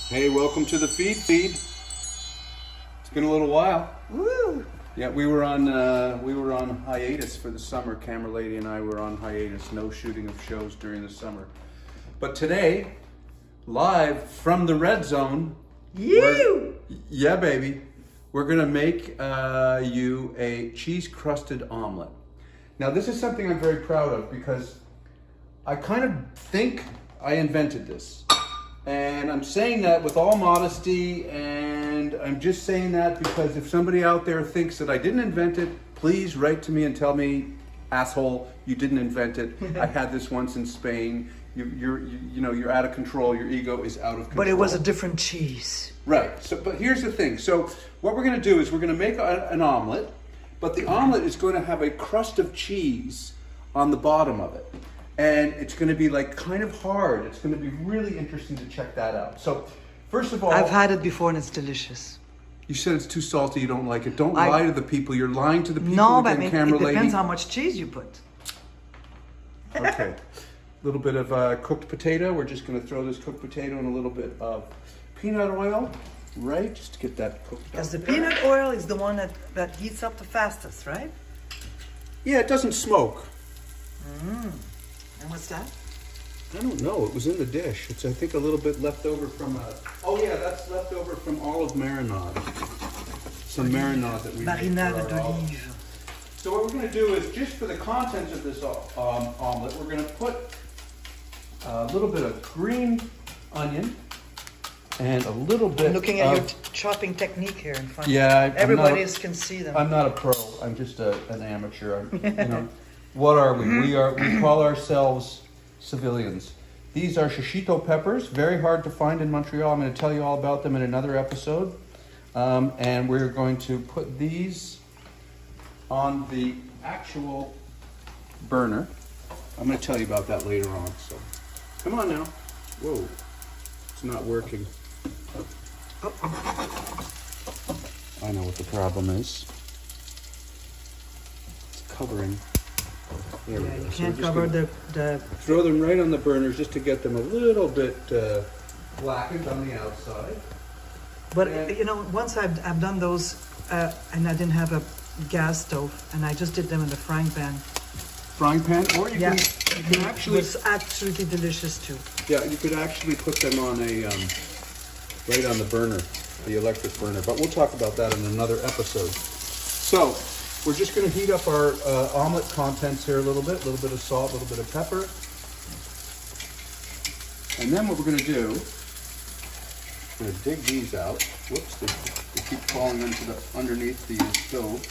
Hey, welcome to the feed. It's been a little while. Woo! Yeah, we were on hiatus for the summer. Camera Lady and I were on hiatus. No shooting of shows during the summer. But today, live from the red zone. Yeah, baby. We're gonna make you a cheese crusted omelet. Now, this is something I'm very proud of because I kind of think I invented this. And I'm saying that with all modesty, and I'm just saying that because if somebody out there thinks that I didn't invent it, please write to me and tell me, asshole, you didn't invent it. I had this once in Spain. You're out of control. Your ego is out of control. But it was a different cheese. Right. So, but here's the thing. So, what we're going to do is we're going to make an omelet, but the omelet is going to have a crust of cheese on the bottom of it. And it's going to be like kind of hard. It's going to be really interesting to check that out. So, first of all, I've had it before and it's delicious. You said it's too salty. You don't like it. Don't lie to the people. You're lying to the people. No, but again, it Camera Lady. depends how much cheese you put. Okay. A little bit of cooked potato. We're just going to throw this cooked potato in a little bit of peanut oil, right? Just to get that cooked. Because the peanut oil is the one that heats up the fastest, right? Yeah, it doesn't smoke. And what's that? I don't know. It was in the dish. It's, I think, a little bit left over from oh yeah, that's left over from olive marinade. Some marinade that we made Marinade for our olive. d'olive. So what we're going to do is, just for the contents of this omelet, we're going to put a little bit of green onion and a little bit I'm looking at your chopping technique here in front. Yeah, everybody can see them. I'm not a pro. I'm just an amateur. What are we? We call ourselves civilians. These are shishito peppers, very hard to find in Montreal. I'm going to tell you all about them in another episode. And we're going to put these on the actual burner. I'm going to tell you about that later on. So, come on now. Whoa, it's not working. I know what the problem is. It's covering. There we go. You can't cover the... Throw them right on the burners just to get them a little bit blackened on the outside. But once I've done those and I didn't have a gas stove and I just did them in the frying pan. Frying pan, or you can actually... It's absolutely delicious too. Yeah, you could actually put them on a right on the burner, the electric burner. But we'll talk about that in another episode. So, we're just going to heat up our omelet contents here a little bit of salt, a little bit of pepper. And then what we're going to do, we're going to dig these out. Whoops, they keep falling underneath the stove.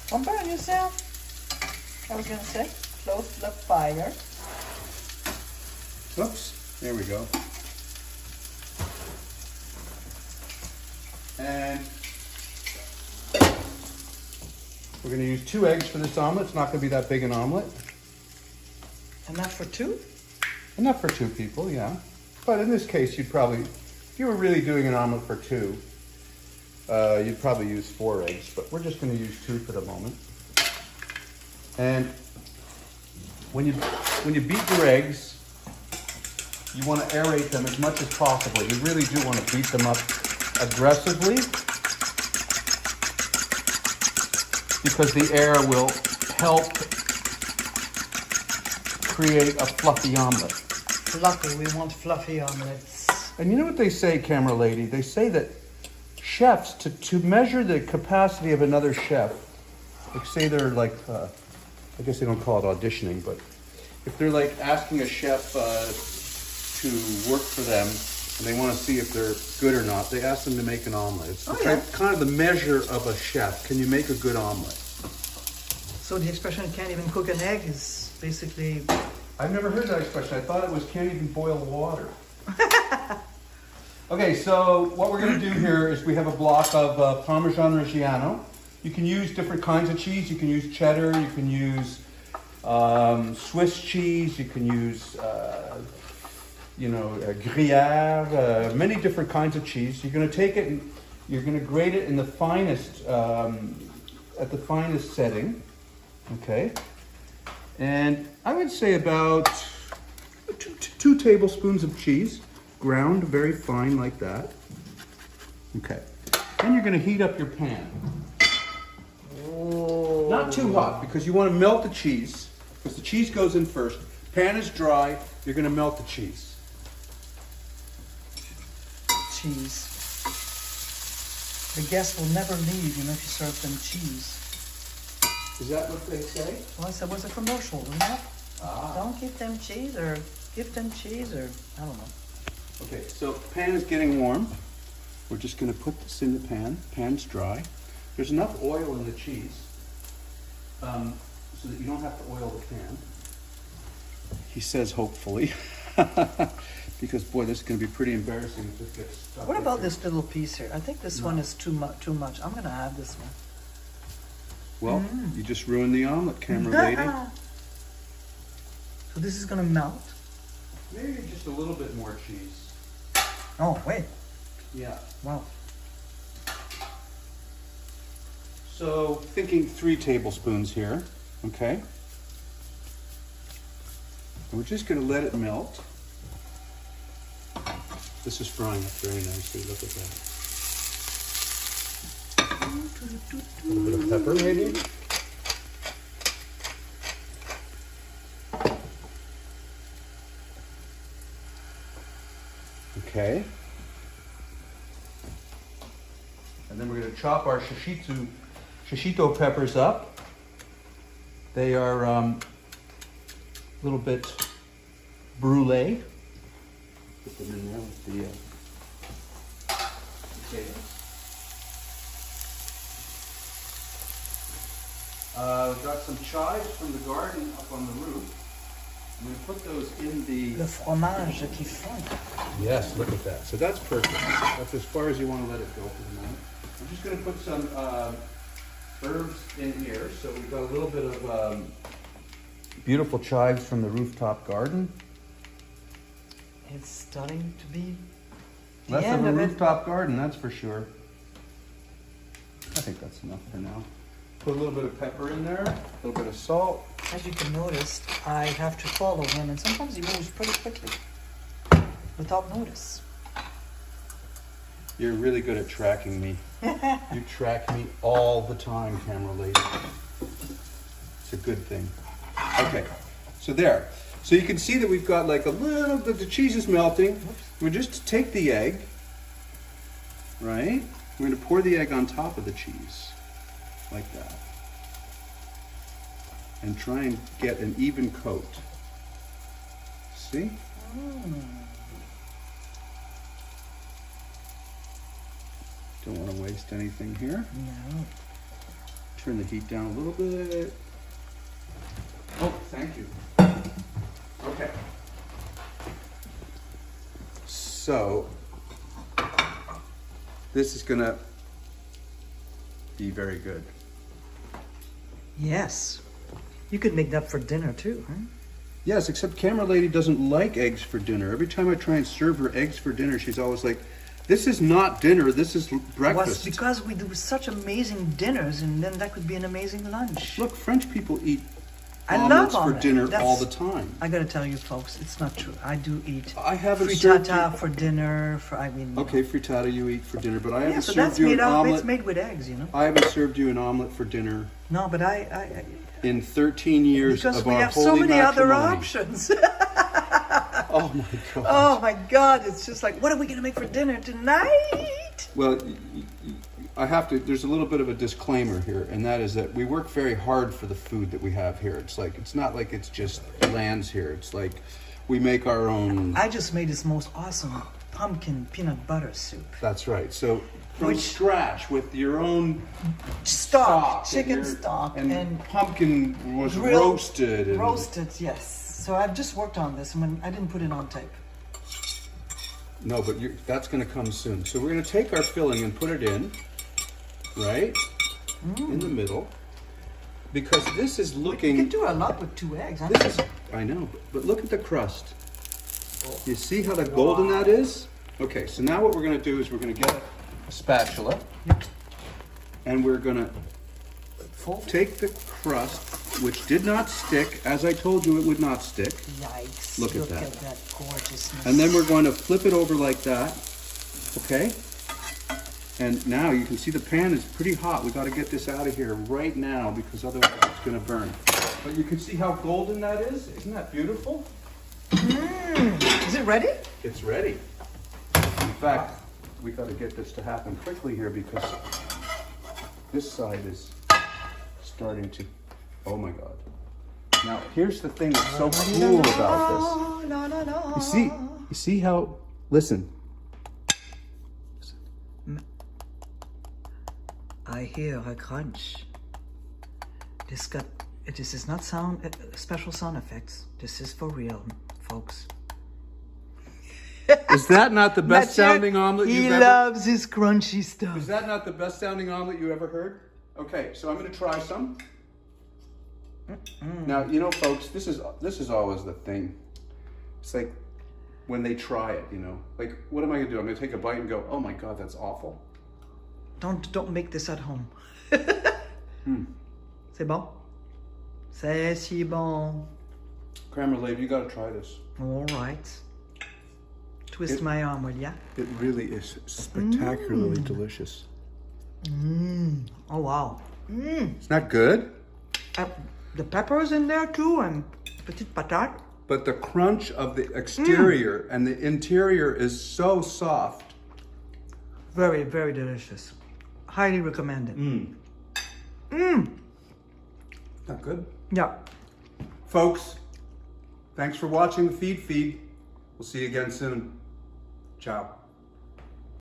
Don't burn yourself. I was going to say, close the fire. Oops, there we go. And we're going to use 2 eggs for this omelet. It's not going to be that big an omelet. Enough for 2? Enough for 2 people, yeah. But in this case, you'd probably, if you were really doing an omelet for 2, you'd probably use 4 eggs. But we're just going to use 2 for the moment. And when you beat your eggs, you want to aerate them as much as possible. You really do want to beat them up aggressively because the air will help create a fluffy omelet. Fluffy, we want fluffy omelets. And you know what they say, Camera Lady? They say that chefs, to measure the capacity of another chef, like say they're like, I guess they don't call it auditioning, but if they're like asking a chef to work for them, and they want to see if they're good or not, they ask them to make an omelet. It's kind of the measure of a chef. Can you make a good omelet? So the expression "can't even cook an egg" is basically... I've never heard that expression. I thought it was can't even boil water. Okay, so what we're going to do here is we have a block of Parmesan Reggiano. You can use different kinds of cheese. You can use cheddar. You can use Swiss cheese. You can use... Gruyere, many different kinds of cheese. You're going to take it and you're going to grate it in the finest, at the finest setting, okay? And I would say about two tablespoons of cheese, ground very fine like that. Okay. Then you're going to heat up your pan. Oh. Not too hot because you want to melt the cheese because the cheese goes in first. Pan is dry. You're going to melt the cheese. Cheese. The guests will never leave, you know, if you serve them cheese. Is that what they say? Well, that was a commercial, wasn't it? Ah. Don't give them cheese, or give them cheese, or I don't know. Okay, so pan is getting warm. We're just going to put this in the pan. Pan's dry. There's enough oil in the cheese so that you don't have to oil the pan. He says hopefully. Because boy, this is going to be pretty embarrassing if this gets stuck. What about this little piece here? I think this one is too much. I'm going to have this one. Well, you just ruined the omelet, camera lady. So this is going to melt. Maybe just a little bit more cheese. Oh, wait. Yeah. Wow. So thinking 3 tablespoons here, okay? And we're just going to let it melt. This is frying up very nicely. Look at that. A little bit of pepper, maybe. Okay. And then we're going to chop our shishito peppers up. They are a little bit brulee. Put them in there with the potatoes. We've got some chives from the garden up on the roof. I'm going to put those in the... Le fromage qui fond. Yes, look at that. So that's perfect. That's as far as you want to let it go for the moment. I'm just going to put some herbs in here. So we've got a little bit of beautiful chives from the rooftop garden. It's starting to be the Less end of a of it. rooftop garden, that's for sure. I think that's enough for now. Put a little bit of pepper in there, a little bit of salt. As you can notice, I have to follow him, and sometimes he moves pretty quickly without notice. You're really good at tracking me. You track me all the time, camera lady. It's a good thing. Okay, so there. So you can see that we've got like a little bit, the cheese is melting. We're just to take the egg, right? We're going to pour the egg on top of the cheese, like that. And try and get an even coat. See? Don't want to waste anything here. No. Turn the heat down a little bit. Oh, thank you. Okay. So, this is gonna be very good. Yes. You could make that for dinner too, huh? Yes, except camera lady doesn't like eggs for dinner. Every time I try and serve her eggs for dinner, she's always like, this is not dinner, this is breakfast. Well, it's because we do such amazing dinners, and then that could be an amazing lunch. Look, French people eat I omelets love for omelet. dinner That's- all the time. I gotta tell you, folks, it's not true. I do eat I haven't served frittata you... for dinner. Okay, frittata you eat for dinner, but I haven't Yeah, so served that's you made an up. omelet. It's made with eggs, you know. I haven't served you an omelet for dinner No, but I in 13 years because of we our have so holy many other matrimony. options. Oh my God. Oh my God! It's just like, what are we gonna make for dinner tonight? Well, I have to, there's a little bit of a disclaimer here, and that is that we work very hard for the food that we have here. It's not like it's just lands here. It's like we make our own. I just made this most awesome pumpkin peanut butter soup. That's right. So from Which- scratch with your own Stock, and chicken your- stock, and pumpkin was grilled- roasted. And, roasted, yes. So I've just worked on this, and I didn't put it on tape. No, but that's going to come soon. So we're going to take our filling and put it in, right, in the middle, because this is You looking. can do a lot with 2 eggs. Huh? This is, I know, but look at the crust. You see how the golden that is? Okay, so now what we're going to do is we're going to get a spatula, and we're going to Fold. take the crust which did not stick, as I told you it would not stick. Yikes. Look at that. Look at that gorgeousness. And then we're going to flip it over like that, okay? And now you can see the pan is pretty hot. We got to get this out of here right now because otherwise it's going to burn. But you can see how golden that is. Isn't that beautiful? Is it ready? It's ready. In fact, we got to get this to happen quickly here because this side is starting to, oh my God. Now, here's the thing that's so cool about this. You see how, listen. I hear a crunch. This is not special sound effects. This is for real, folks. Is that not the best sounding omelet you've ever? He loves his crunchy stuff. Is that not the best sounding omelet you ever heard? Okay, so I'm going to try some. Now, you know, folks, this is always the thing. It's like when they try it, you know. Like, what am I going to do? I'm going to take a bite and go, oh my God, that's awful. Don't make this at home. C'est bon? C'est si bon. Crème-Relève, you got to try this. All right. Twist my arm, will ya? It really is spectacularly delicious. Oh, wow. It's not good? The peppers in there too, and petite patate. But the crunch of the exterior and the interior is so soft. Very, very delicious. Highly recommended. Not good? Yeah. Folks, thanks for watching the feed. We'll see you again soon. Ciao.